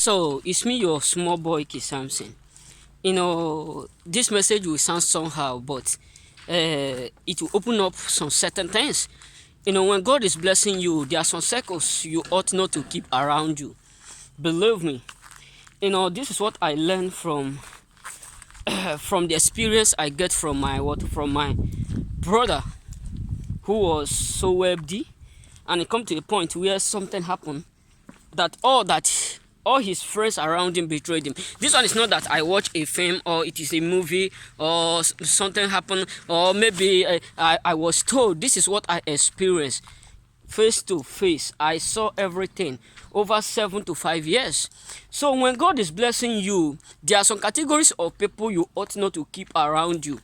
So it's me, your small boy Key Samson. This message will sound somehow, but it will open up some certain things. When God is blessing you, there are some circles you ought not to keep around you. Believe me. This is what I learned from from the experience I get from my brother who was so wealthy, and it come to a point where something happened that all his friends around him betrayed him. This one is not that I watch a film or it is a movie or something happened, or maybe I was told. This is what I experienced face to face. I saw everything over 7 to 5 years. So when God is blessing you, there are some categories of people you ought not to keep around you.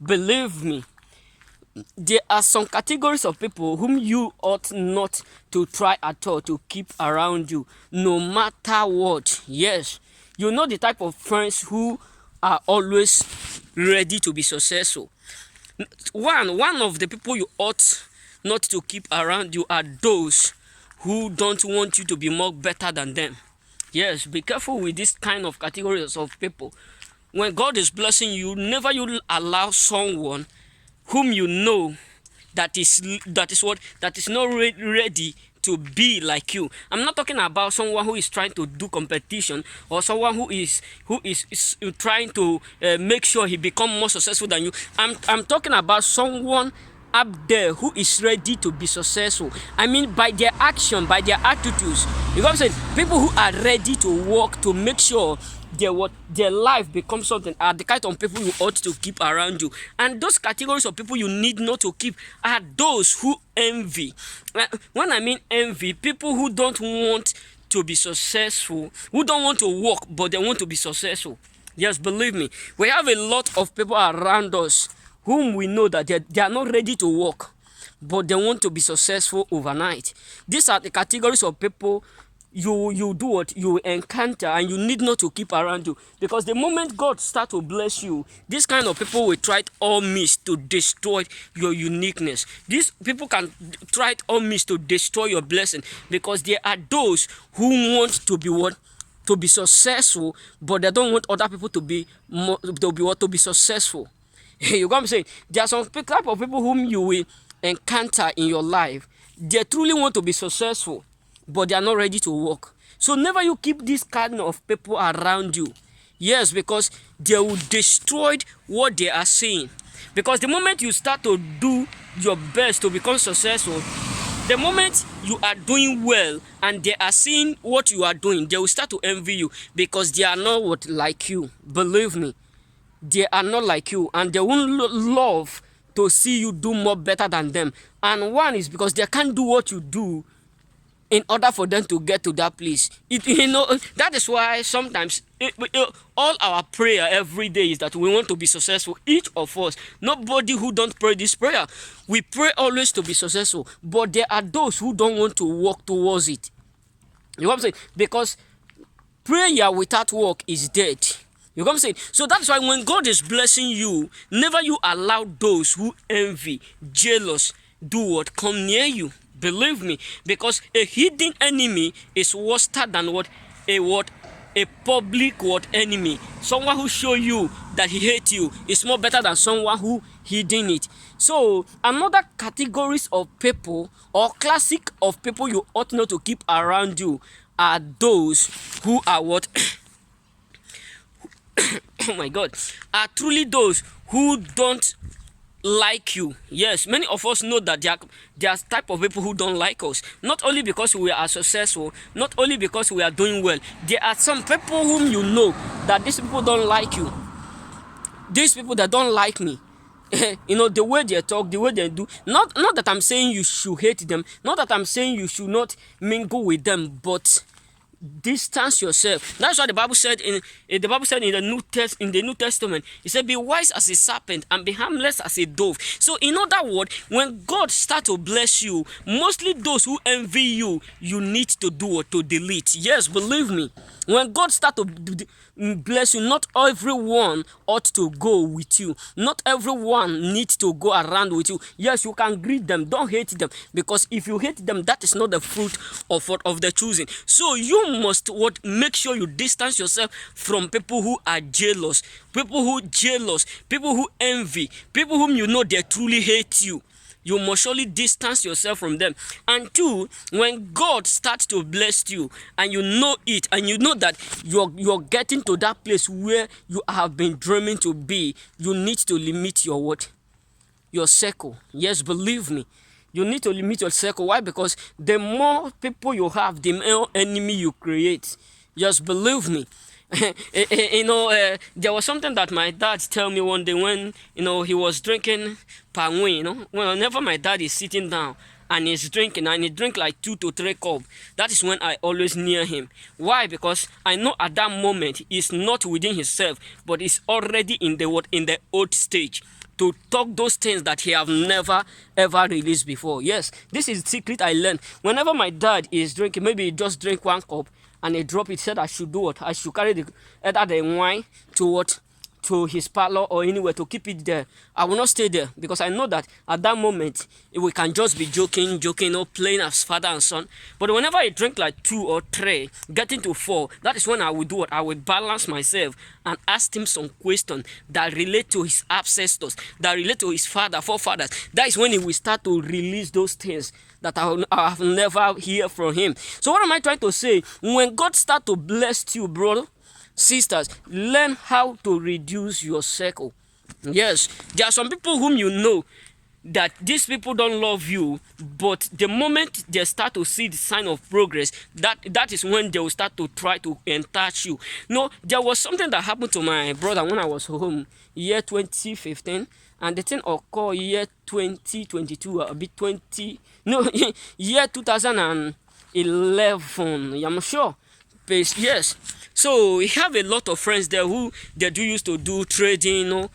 Believe me, there are some categories of people whom you ought not to try at all to keep around you, no matter what. Yes, you know the type of friends who are always ready to be successful. One of the people you ought not to keep around you are those who don't want you to be more better than them. Yes, be careful with this kind of categories of people. When God is blessing you, never you allow someone whom you know that is not ready to be like you. I'm not talking about someone who is trying to do competition, or someone who is trying to make sure he become more successful than you. I'm talking about someone up there who is ready to be successful. I mean, by their action, by their attitudes. You know what I'm saying? People who are ready to work to make sure their life becomes something are the kind of people you ought to keep around you. And those categories of people you need not to keep are those who envy. When I mean envy, people who don't want to be successful, who don't want to work, but they want to be successful. Yes, believe me, we have a lot of people around us whom we know that they are not ready to work, but they want to be successful overnight. These are the categories of people you do what you encounter, and you need not to keep around you, because the moment God start to bless you, this kind of people will try all means to destroy your uniqueness. These people can try all means to destroy your blessing, because there are those who want to be what to be successful, but they don't want other people to be successful. You know what I'm saying? There are some type of people whom you will encounter in your life. They truly want to be successful, but they are not ready to work. So never you keep this kind of people around you. Yes, because they will destroy what they are saying. Because the moment you start to do your best to become successful, the moment you are doing well and they are seeing what you are doing, they will start to envy you, because they are not like you. Believe me, they are not like you, and they won't love to see you do more better than them. And one is because they can't do what you do in order for them to get to that place. That is why sometimes all our prayer every day is that we want to be successful. Each of us, nobody who don't pray this prayer. We pray always to be successful, but there are those who don't want to work towards it. You know what I'm saying? Because prayer without work is dead. You know what I'm saying? So that's why when God is blessing you, never you allow those who envy, jealous, come near you. Believe me, because a hidden enemy is worse than a public enemy. Someone who show you that he hates you is more better than someone who hidden it. So another categories of people, or classic of people you ought not to keep around you, are those who are oh my God, are truly those who don't like you. Yes, many of us know that there are type of people who don't like us, not only because we are successful, not only because we are doing well. There are some people whom you know that these people don't like you. These people that don't like me, the way they talk, the way they do. Not that I'm saying you should hate them, not that I'm saying you should not mingle with them, but distance yourself. That's what the Bible said in the New Testament. It said, "Be wise as a serpent and be harmless as a dove." So, in other words, when God start to bless you, mostly those who envy you, you need to do what to delete. Yes, believe me. When God start to bless you, not everyone ought to go with you. Not everyone needs to go around with you. Yes, you can greet them. Don't hate them, because if you hate them, that is not the fruit of the choosing. So you must what make sure you distance yourself from people who are jealous, people who envy, people whom you know they truly hate you. You must surely distance yourself from them. And two, when God starts to bless you and you know it, and you know that you're getting to that place where you have been dreaming to be, you need to limit your what? Your circle. Yes, believe me. You need to limit your circle. Why? Because the more people you have, the more enemy you create. Just believe me. There was something that my dad tell me one day when he was drinking palm. Whenever my dad is sitting down and he's drinking, and he drink like 2 to 3 cups, that is when I always near him. Why? Because I know at that moment he's not within himself, but he's already in the old stage to talk those things that he have never ever released before. Yes, this is the secret I learned. Whenever my dad is drinking, maybe he just drink 1 cup and he drop it, said I should do what? I should carry either the wine to what? To his parlor or anywhere to keep it there. I will not stay there because I know that at that moment we can just be joking, or playing as father and son. But whenever I drink like 2 or 3, getting to 4, that is when I will do what? I will balance myself and ask him some questions that relate to his ancestors, that relate to his forefathers. That is when he will start to release those things that I have never heard from him. So what am I trying to say? When God start to bless you, brother, sisters, learn how to reduce your circle. Yes, there are some people whom you know that these people don't love you, but the moment they start to see the sign of progress, that is when they will start to try to touch you. There was something that happened to my brother when I was home, year 2015, and the thing occurred year 2022, year 2011, I'm sure. Yes. So we have a lot of friends there who they used to do trading,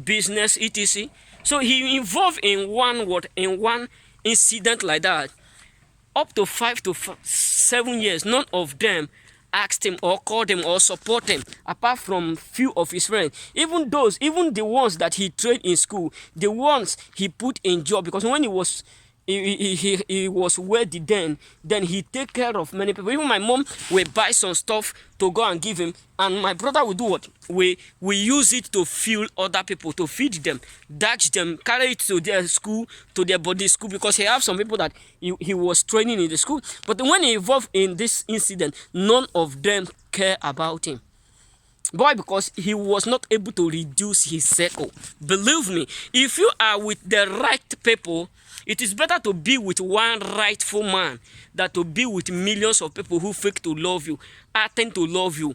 business, etc. So he involved in one incident like that. Up to 5 to 7 years, none of them asked him or called him or support him, apart from few of his friends. Even the ones that he trained in school, the ones he put in job, because when he was wealthy then he take care of many people. Even my mom will buy some stuff to go and give him, and my brother will do what? We use it to fuel other people, to feed them, dash them, carry it to their school, to their body school, because he have some people that he was training in the school. But when he involved in this incident, none of them care about him. Why? Because he was not able to reduce his circle. Believe me, if you are with the right people, it is better to be with one rightful man than to be with millions of people who fake to love you, attempt to love you.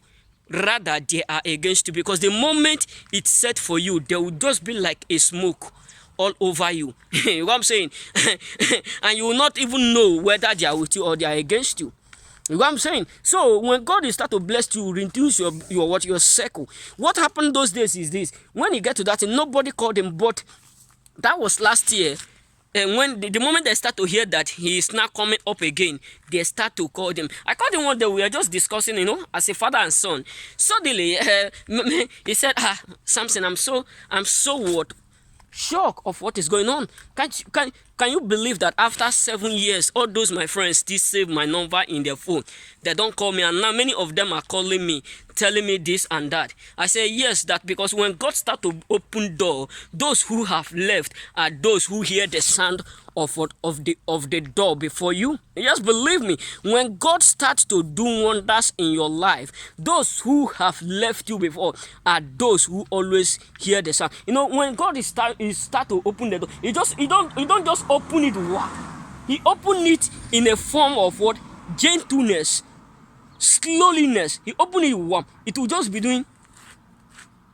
Rather, they are against you, because the moment it's set for you, they will just be like a smoke all over you. You know what I'm saying? And you will not even know whether they are with you or they are against you. You know what I'm saying? So when God is start to bless you, reduce your circle. What happened those days is this: when you get to that, nobody called him, but that was last year. And when the moment they start to hear that he is now coming up again, they start to call him. I called him one day. We were just discussing, as a father and son. Suddenly, he said, Samson, I'm so what? Shocked of what is going on. Can you believe that after 7 years, all those my friends still save my number in their phone? They don't call me, and now many of them are calling me, telling me this and that. I say yes, that because when God start to open door, those who have left are those who hear the sound of the door before you. Just believe me, when God starts to do wonders in your life, those who have left you before are those who always hear the sound. When God is start to open the door, he don't just open it. Wow. He opened it in a form of what? Gentleness, slowliness. He opened it warm. It will just be doing.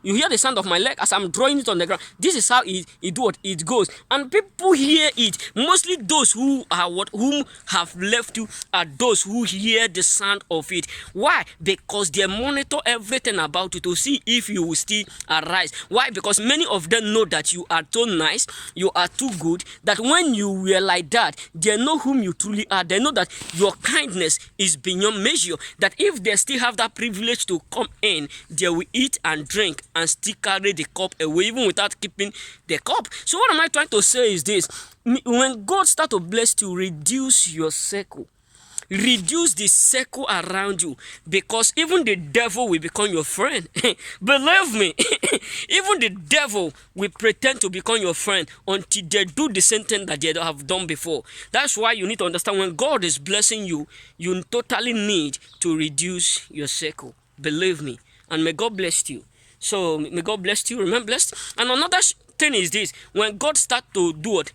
You hear the sound of my leg as I'm drawing it on the ground. This is how it goes. And people hear it. Mostly those whom have left you are those who hear the sound of it. Why? Because they monitor everything about you to see if you will still arise. Why? Because many of them know that you are too nice, you are too good, that when you were like that, they know whom you truly are. They know that your kindness is beyond measure. That if they still have that privilege to come in, they will eat and drink and still carry the cup away, even without keeping the cup. So what am I trying to say is this: when God start to bless you, reduce your circle. Reduce the circle around you, because even the devil will become your friend. Believe me, even the devil will pretend to become your friend until they do the same thing that they have done before. That's why you need to understand, when God is blessing you, you totally need to reduce your circle. Believe me. And may God bless you. So may God bless you. Remain blessed. And another thing is this: when God start to do what?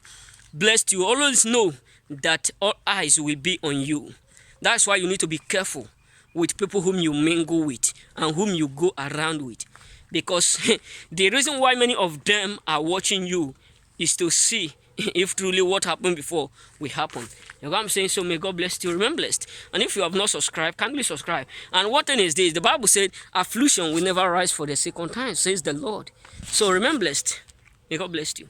Bless you, always know that all eyes will be on you. That's why you need to be careful with people whom you mingle with and whom you go around with. Because the reason why many of them are watching you is to see if truly what happened before will happen. You know what I'm saying? So may God bless you. Remain blessed. And if you have not subscribed, kindly subscribe. And one thing is this: the Bible said affliction will never rise for the second time, says the Lord. So remain blessed. May God bless you.